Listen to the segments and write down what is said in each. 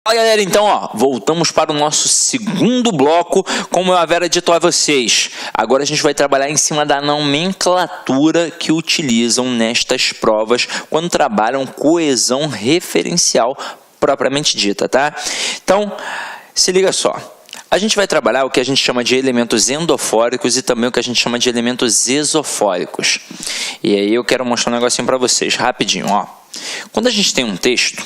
Fala galera, então voltamos para o nosso segundo bloco, como eu havia dito a vocês. Agora a gente vai trabalhar em cima da nomenclatura que utilizam nestas provas quando trabalham coesão referencial propriamente dita, tá? Então, se liga só. A gente vai trabalhar o que a gente chama de elementos endofóricos e também o que a gente chama de elementos exofóricos. E aí eu quero mostrar um negocinho para vocês, rapidinho, Quando a gente tem um texto,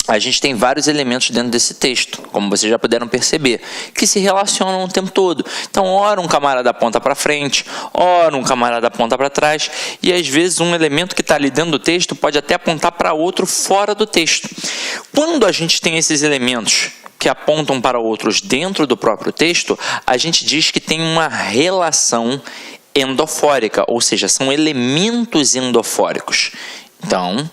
a gente tem vários elementos dentro desse texto, como vocês já puderam perceber, que se relacionam o tempo todo. Então, ora um camarada aponta para frente, ora um camarada aponta para trás, e às vezes um elemento que está ali dentro do texto pode até apontar para outro fora do texto. Quando a gente tem esses elementos que apontam para outros dentro do próprio texto, a gente diz que tem uma relação endofórica, ou seja, são elementos endofóricos. Então,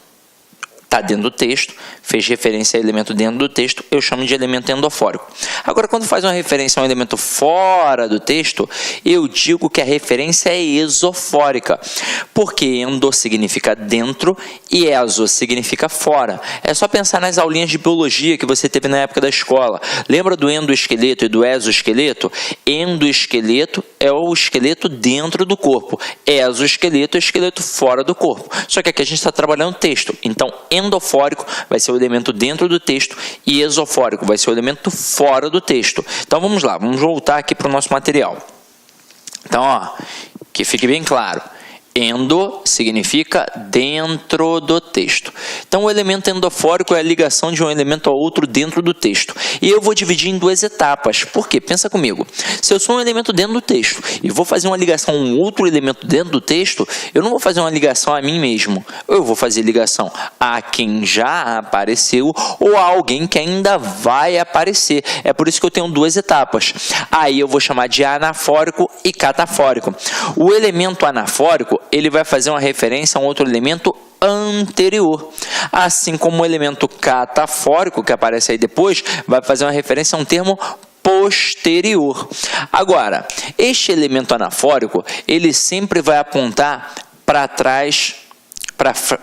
está dentro do texto, fez referência a elemento dentro do texto, eu chamo de elemento endofórico. Agora, quando faz uma referência a um elemento fora do texto, eu digo que a referência é exofórica, porque endo significa dentro e exo significa fora. É só pensar nas aulinhas de biologia que você teve na época da escola. Lembra do endoesqueleto e do exoesqueleto? Endoesqueleto é o esqueleto dentro do corpo, exoesqueleto é o esqueleto fora do corpo. Só que aqui a gente está trabalhando texto, então endofórico vai ser o elemento dentro do texto e exofórico vai ser o elemento fora do texto. Então vamos lá, vamos voltar aqui para o nosso material. Então, que fique bem claro. Endo significa dentro do texto. Então, o elemento endofórico é a ligação de um elemento a outro dentro do texto. E eu vou dividir em duas etapas. Por quê? Pensa comigo. Se eu sou um elemento dentro do texto e vou fazer uma ligação a um outro elemento dentro do texto, eu não vou fazer uma ligação a mim mesmo. Eu vou fazer ligação a quem já apareceu ou a alguém que ainda vai aparecer. É por isso que eu tenho duas etapas. Aí eu vou chamar de anafórico e catafórico. O elemento anafórico, ele vai fazer uma referência a um outro elemento anterior. Assim como o elemento catafórico, que aparece aí depois, vai fazer uma referência a um termo posterior. Agora, este elemento anafórico, ele sempre vai apontar para trás,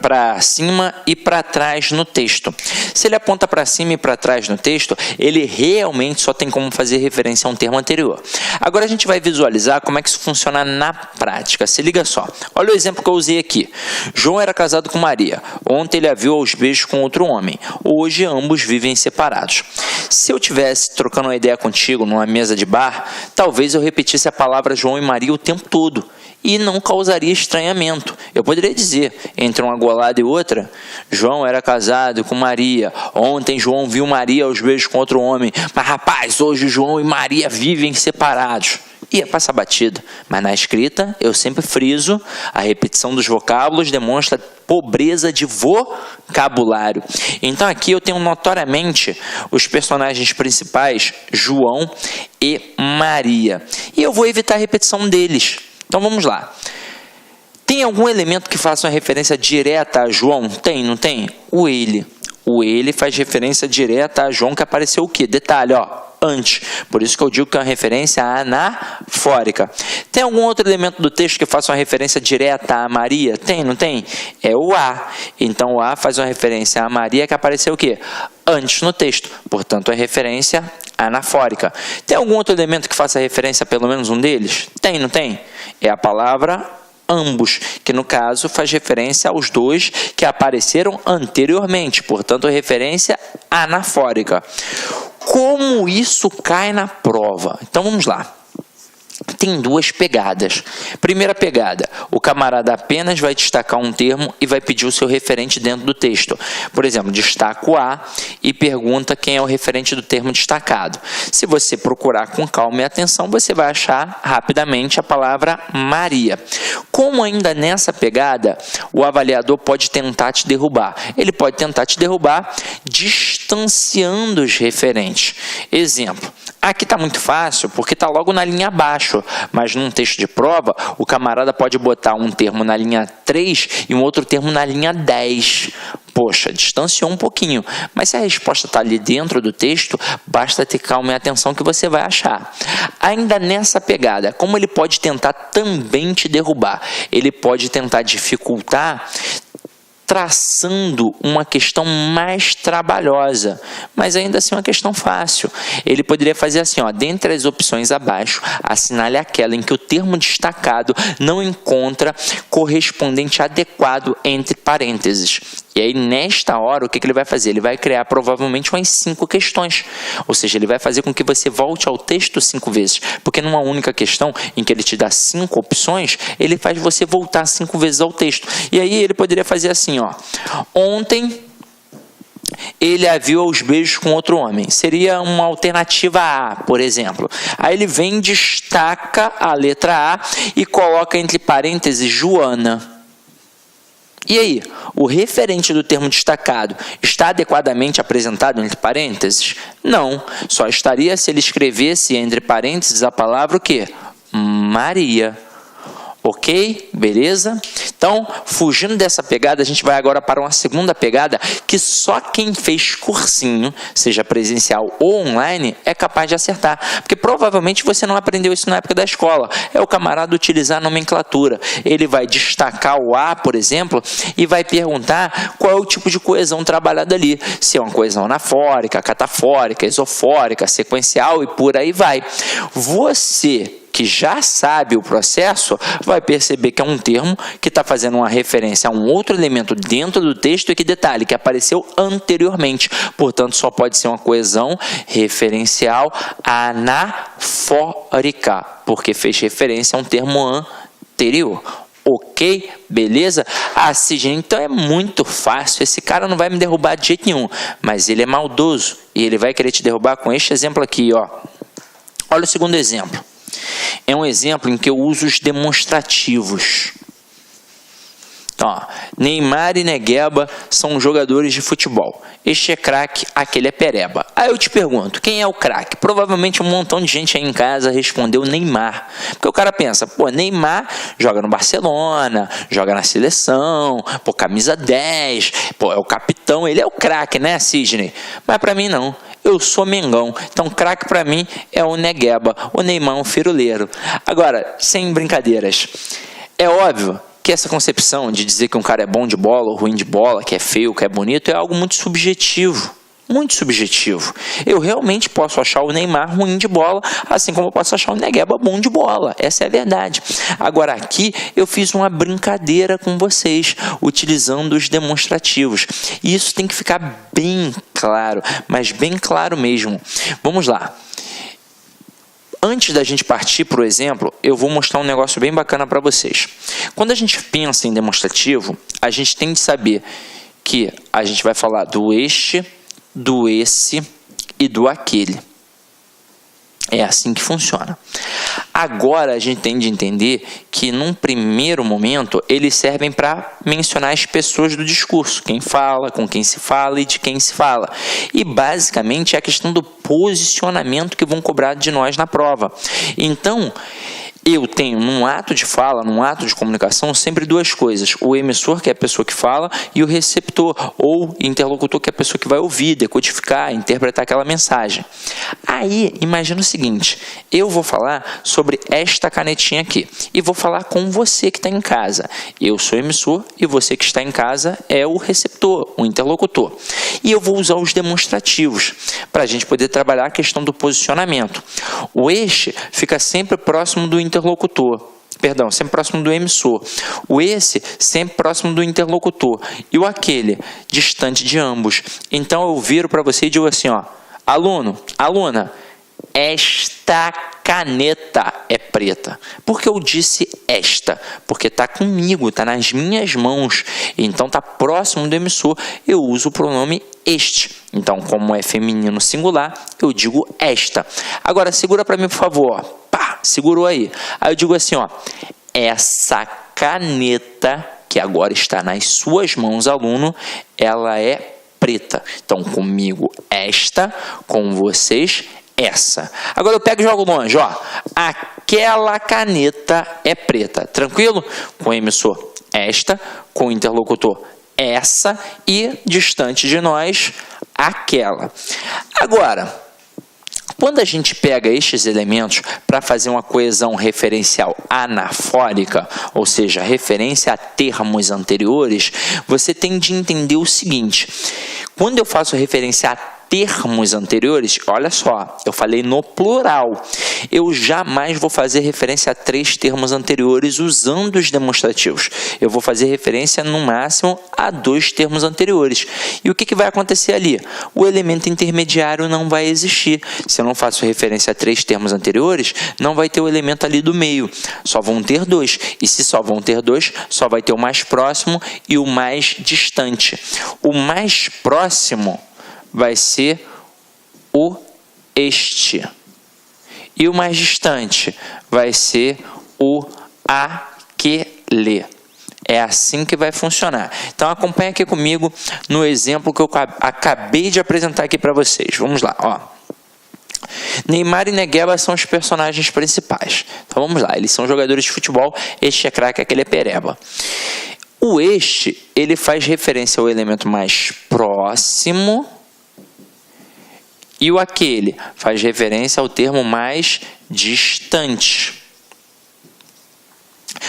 para cima e para trás no texto. Se ele aponta para cima e para trás no texto, ele realmente só tem como fazer referência a um termo anterior. Agora a gente vai visualizar como é que isso funciona na prática. Se liga só. Olha o exemplo que eu usei aqui. João era casado com Maria. Ontem ele a viu aos beijos com outro homem. Hoje ambos vivem separados. Se eu estivesse trocando uma ideia contigo numa mesa de bar, talvez eu repetisse a palavra João e Maria o tempo todo e não causaria estranhamento. Eu poderia dizer, entre uma golada e outra, João era casado com Maria. Ontem João viu Maria aos beijos com outro homem. Mas rapaz, hoje João e Maria vivem separados. Ia passar batida, mas na escrita eu sempre friso, a repetição dos vocábulos demonstra pobreza de vocabulário. Então aqui eu tenho notoriamente os personagens principais, João e Maria. E eu vou evitar a repetição deles. Então vamos lá. Tem algum elemento que faça uma referência direta a João? Tem, não tem? O ele. O ele faz referência direta a João, que apareceu o quê? Detalhe, antes. Por isso que eu digo que é uma referência anafórica. Tem algum outro elemento do texto que faça uma referência direta a Maria? Tem, não tem? É o a. Então o a faz uma referência a Maria, que apareceu o quê? Antes no texto. Portanto, é referência anafórica. Tem algum outro elemento que faça referência a pelo menos um deles? Tem, não tem? É a palavra ambos, que no caso faz referência aos dois que apareceram anteriormente, portanto, referência anafórica. Como isso cai na prova? Então vamos lá. Tem duas pegadas. Primeira pegada, o camarada apenas vai destacar um termo e vai pedir o seu referente dentro do texto. Por exemplo, destaca o A e pergunta quem é o referente do termo destacado. Se você procurar com calma e atenção, você vai achar rapidamente a palavra Maria. Como ainda nessa pegada, o avaliador pode tentar te derrubar. Ele pode tentar te derrubar distanciando os referentes. Exemplo. Aqui está muito fácil porque está logo na linha abaixo, mas num texto de prova, o camarada pode botar um termo na linha 3 e um outro termo na linha 10. Poxa, distanciou um pouquinho, mas se a resposta está ali dentro do texto, basta ter calma e atenção que você vai achar. Ainda nessa pegada, como ele pode tentar também te derrubar? Ele pode tentar dificultar traçando uma questão mais trabalhosa, mas ainda assim uma questão fácil. Ele poderia fazer assim, ó, dentre as opções abaixo, assinale aquela em que o termo destacado não encontra correspondente adequado entre parênteses. E aí, nesta hora, o que ele vai fazer? Ele vai criar provavelmente umas 5 questões. Ou seja, ele vai fazer com que você volte ao texto 5 vezes. Porque numa única questão, em que ele te dá 5 opções, ele faz você voltar 5 vezes ao texto. E aí, ele poderia fazer assim, ó. Ontem, ele a viu aos beijos com outro homem. Seria uma alternativa A, por exemplo. Aí ele vem, destaca a letra A e coloca entre parênteses Joana. E aí, o referente do termo destacado está adequadamente apresentado entre parênteses? Não, só estaria se ele escrevesse entre parênteses a palavra o quê? Maria. Ok? Beleza? Então, fugindo dessa pegada, a gente vai agora para uma segunda pegada que só quem fez cursinho, seja presencial ou online, é capaz de acertar. Porque provavelmente você não aprendeu isso na época da escola. É o camarada utilizar a nomenclatura. Ele vai destacar o A, por exemplo, e vai perguntar qual é o tipo de coesão trabalhada ali. Se é uma coesão anafórica, catafórica, isofórica, sequencial e por aí vai. Você que já sabe o processo, vai perceber que é um termo que está fazendo uma referência a um outro elemento dentro do texto e que, detalhe, que apareceu anteriormente. Portanto, só pode ser uma coesão referencial anafórica, porque fez referência a um termo anterior. Ok? Beleza? Ah, Sidney, então é muito fácil. Esse cara não vai me derrubar de jeito nenhum, mas ele é maldoso e ele vai querer te derrubar com este exemplo aqui, ó. Olha o segundo exemplo. É um exemplo em que eu uso os demonstrativos. Ó, Neymar e Negueba são jogadores de futebol. Este é craque, aquele é pereba. Aí eu te pergunto, quem é o craque? Provavelmente um montão de gente aí em casa respondeu Neymar. Porque o cara pensa, pô, Neymar joga no Barcelona, joga na seleção, pô, camisa 10, pô, é o capitão, ele é o craque, né, Sidney? Mas pra mim não. Eu sou Mengão, então craque para mim é o Negueba, o Neymar é um firuleiro. Agora, sem brincadeiras, é óbvio que essa concepção de dizer que um cara é bom de bola ou ruim de bola, que é feio, que é bonito, é algo muito subjetivo. Muito subjetivo. Eu realmente posso achar o Neymar ruim de bola, assim como eu posso achar o Negueba bom de bola. Essa é a verdade. Agora aqui eu fiz uma brincadeira com vocês, utilizando os demonstrativos. E isso tem que ficar bem claro, mas bem claro mesmo. Vamos lá. Antes da gente partir para o exemplo, eu vou mostrar um negócio bem bacana para vocês. Quando a gente pensa em demonstrativo, a gente tem de saber que a gente vai falar do este, do esse e do aquele. É assim que funciona. Agora a gente tem de entender que num primeiro momento eles servem para mencionar as pessoas do discurso, quem fala, com quem se fala e de quem se fala. E basicamente é a questão do posicionamento que vão cobrar de nós na prova. Então, eu tenho, num ato de fala, num ato de comunicação, sempre duas coisas. O emissor, que é a pessoa que fala, e o receptor, ou interlocutor, que é a pessoa que vai ouvir, decodificar, interpretar aquela mensagem. Aí, imagina o seguinte, eu vou falar sobre esta canetinha aqui, e vou falar com você que está em casa. Eu sou o emissor, e você que está em casa é o receptor, o interlocutor. E eu vou usar os demonstrativos, para a gente poder trabalhar a questão do posicionamento. O este fica sempre próximo do interlocutor, perdão, sempre próximo do emissor. O esse, sempre próximo do interlocutor. E o aquele, distante de ambos. Então eu viro para você e digo assim, ó, aluno, aluna, esta caneta é preta. Por que eu disse esta? Porque está comigo, está nas minhas mãos. Então está próximo do emissor. Eu uso o pronome este. Então, como é feminino singular, eu digo esta. Agora, segura para mim, por favor. Pá, segurou aí. Aí eu digo assim, ó, essa caneta que agora está nas suas mãos, aluno, ela é preta. Então, comigo esta, com vocês essa. Agora eu pego e jogo longe, ó. Aquela caneta é preta. Tranquilo? Com o emissor esta, com o interlocutor essa e distante de nós aquela. Agora, Quando a gente pega estes elementos para fazer uma coesão referencial anafórica, ou seja, referência a termos anteriores, você tem de entender o seguinte: quando eu faço referência a termos anteriores, olha só, eu falei no plural, eu jamais vou fazer referência a 3 termos anteriores usando os demonstrativos. Eu vou fazer referência no máximo a 2 termos anteriores. E o que vai acontecer ali? O elemento intermediário não vai existir. Se eu não faço referência a 3 termos anteriores, não vai ter o elemento ali do meio. Só vão ter 2. E se só vão ter 2, só vai ter o mais próximo e o mais distante. O mais próximo vai ser o este. E o mais distante vai ser o aquele. É assim que vai funcionar. Então acompanha aqui comigo no exemplo que eu acabei de apresentar aqui para vocês. Vamos lá, ó. Neymar e Negueba são os personagens principais. Então vamos lá, eles são jogadores de futebol, este é craque, aquele é pereba. O este, ele faz referência ao elemento mais próximo, e o aquele faz referência ao termo mais distante.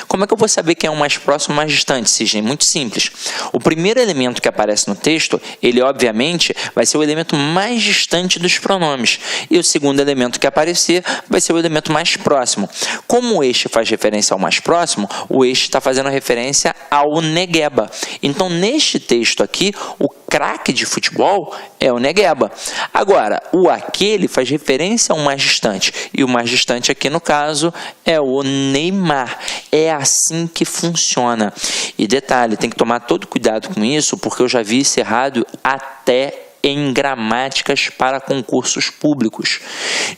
Como é que eu vou saber quem é o mais próximo e o mais distante, Sidney? Muito simples. O primeiro elemento que aparece no texto, ele obviamente vai ser o elemento mais distante dos pronomes. E o segundo elemento que aparecer vai ser o elemento mais próximo. Como o este faz referência ao mais próximo, o este está fazendo referência ao Negueba. Então, neste texto aqui, o craque de futebol é o Negueba. Agora, o aquele faz referência ao mais distante. E o mais distante aqui, no caso, é o Neymar. É assim que funciona. E detalhe, tem que tomar todo cuidado com isso, porque eu já vi isso errado até em gramáticas para concursos públicos.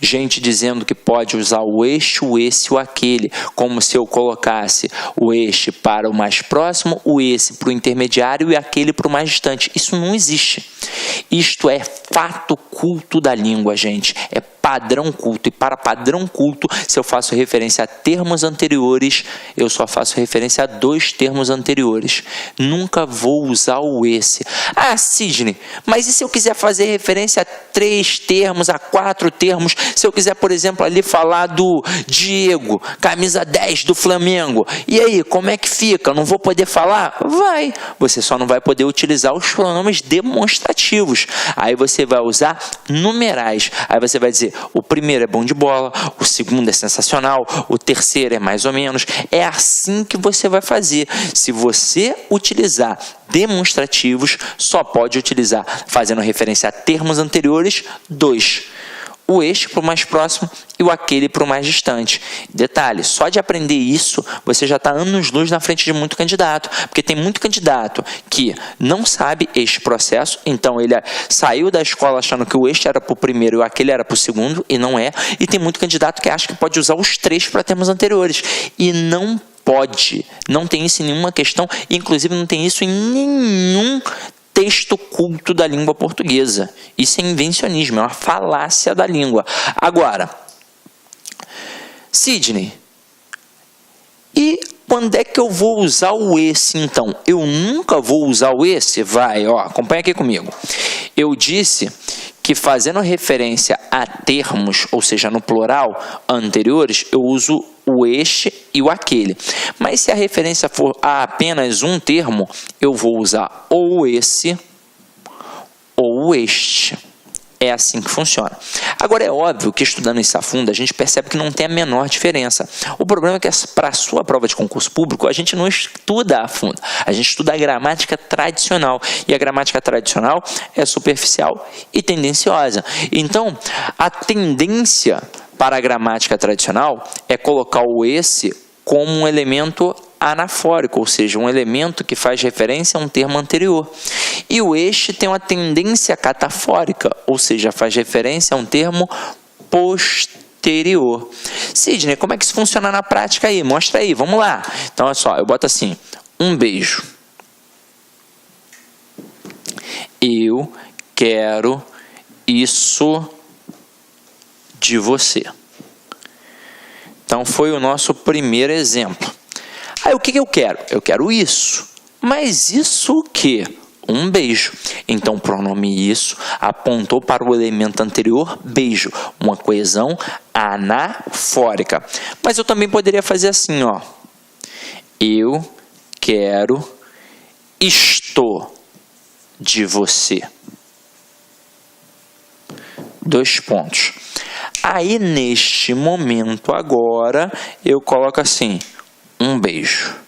Gente dizendo que pode usar o este, o esse, o aquele, como se eu colocasse o este para o mais próximo, o esse para o intermediário e aquele para o mais distante. Isso não existe. Isto é fato culto da língua, gente. É padrão culto. E para padrão culto, se eu faço referência a termos anteriores, eu só faço referência a 2 termos anteriores. Nunca vou usar o esse. Ah, Sidney, mas e se eu quiser fazer referência a 3 termos, a 4 termos? Se eu quiser, por exemplo, ali falar do Diego, camisa 10 do Flamengo. E aí, como é que fica? Não vou poder falar? Vai. Você só não vai poder utilizar os pronomes demonstrativos. Aí você vai usar numerais. Aí você vai dizer, o primeiro é bom de bola, o segundo é sensacional, o terceiro é mais ou menos. É assim que você vai fazer. Se você utilizar demonstrativos, só pode utilizar fazendo referência a termos anteriores, 2. O este para o mais próximo e o aquele para o mais distante. Detalhe, só de aprender isso, você já está anos-luz na frente de muito candidato, porque tem muito candidato que não sabe este processo, então ele saiu da escola achando que o este era para o primeiro e o aquele era para o segundo, e não é, e tem muito candidato que acha que pode usar os 3 para termos anteriores, e não pode, não tem isso em nenhuma questão, inclusive não tem isso em nenhum texto culto da língua portuguesa. Isso é invencionismo, é uma falácia da língua. Agora, Sidney, e quando é que eu vou usar o esse, então? Eu nunca vou usar o esse? Vai, ó, acompanha aqui comigo. Eu disse que fazendo referência a termos, ou seja, no plural, anteriores, eu uso o este e o aquele. Mas se a referência for a apenas um termo, eu vou usar ou esse ou o este. É assim que funciona. Agora, é óbvio que estudando isso a fundo, a gente percebe que não tem a menor diferença. O problema é que para a sua prova de concurso público, a gente não estuda a fundo. A gente estuda a gramática tradicional. E a gramática tradicional é superficial e tendenciosa. Então, a tendência para a gramática tradicional é colocar o esse como um elemento anafórico, ou seja, um elemento que faz referência a um termo anterior. E o este tem uma tendência catafórica, ou seja, faz referência a um termo posterior. Sidney, como é que isso funciona na prática aí? Mostra aí, vamos lá. Então, olha só, eu boto assim, um beijo. Eu quero isso de você. Então, foi o nosso primeiro exemplo. Aí, o que eu quero? Eu quero isso. Mas isso o quê? um beijo. Então, o pronome isso apontou para o elemento anterior, beijo, uma coesão anafórica. Mas eu também poderia fazer assim, ó. Eu quero isto de você. 2 pontos. Aí, neste momento agora, eu coloco assim, um beijo.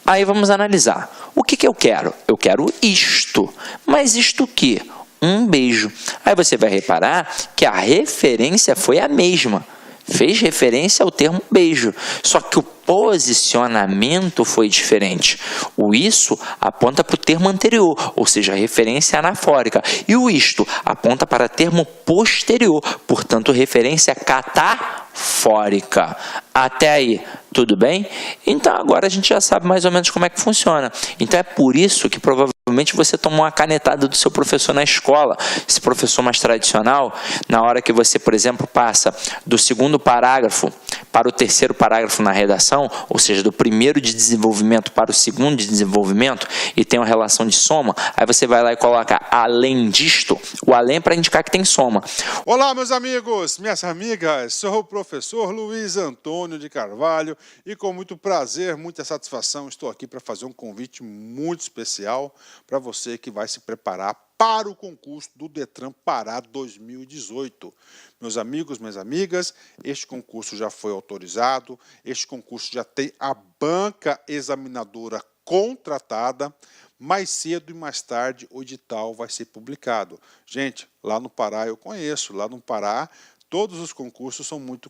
Aí vamos analisar. O que eu quero? Eu quero isto. Mas isto o quê? Um beijo. Aí você vai reparar que a referência foi a mesma. Fez referência ao termo beijo. Só que o posicionamento foi diferente. O isso aponta para o termo anterior, ou seja, a referência anafórica. E o isto aponta para o termo posterior, portanto, referência catafórica. Até aí, tudo bem? Então, agora a gente já sabe mais ou menos como é que funciona. Então, é por isso que provavelmente você tomou uma canetada do seu professor na escola. Esse professor mais tradicional, na hora que você, por exemplo, passa do segundo parágrafo para o terceiro parágrafo na redação, ou seja, do primeiro de desenvolvimento para o segundo de desenvolvimento, e tem uma relação de soma, aí você vai lá e coloca além disto, o além para indicar que tem soma. Olá, meus amigos, minhas amigas, sou o professor Luiz Antônio de Carvalho e com muito prazer, muita satisfação, estou aqui para fazer um convite muito especial para você que vai se preparar para o concurso do Detran Pará 2018. Meus amigos, minhas amigas, este concurso já foi autorizado, este concurso já tem a banca examinadora contratada, mais cedo e mais tarde o edital vai ser publicado. Gente, lá no Pará eu conheço, lá no Pará todos os concursos são muito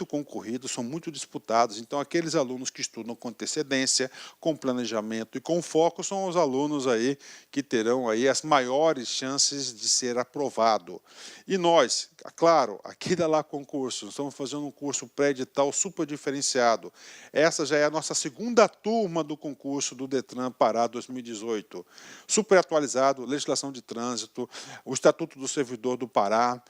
concorridos, são muito disputados, então aqueles alunos que estudam com antecedência, com planejamento e com foco são os alunos aí que terão aí as maiores chances de ser aprovado. E nós, claro, aqui da Lá Concurso, estamos fazendo um curso pré-edital super diferenciado. Essa já é a nossa segunda turma do concurso do Detran Pará 2018. Super atualizado, legislação de trânsito, o Estatuto do Servidor do Pará,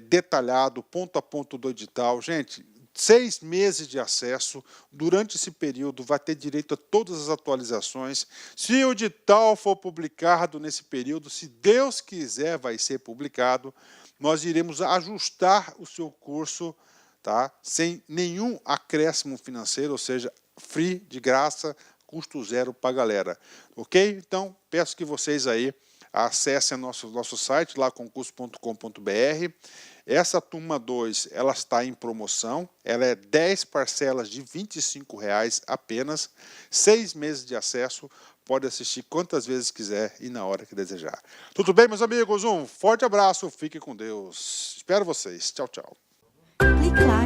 detalhado, ponto a ponto do edital. Gente, 6 meses de acesso. Durante esse período vai ter direito a todas as atualizações. Se o edital for publicado nesse período, se Deus quiser, vai ser publicado, nós iremos ajustar o seu curso, tá? Sem nenhum acréscimo financeiro, ou seja, free, de graça, custo zero para a galera. Ok? Então, peço que vocês aí acessem nosso site, lá concurso.com.br. Essa turma 2, ela está em promoção, ela é 10 parcelas de R$ 25,00 apenas, 6 meses de acesso, pode assistir quantas vezes quiser e na hora que desejar. Tudo bem, meus amigos? Um forte abraço, fique com Deus. Espero vocês. Tchau, tchau. Clique lá.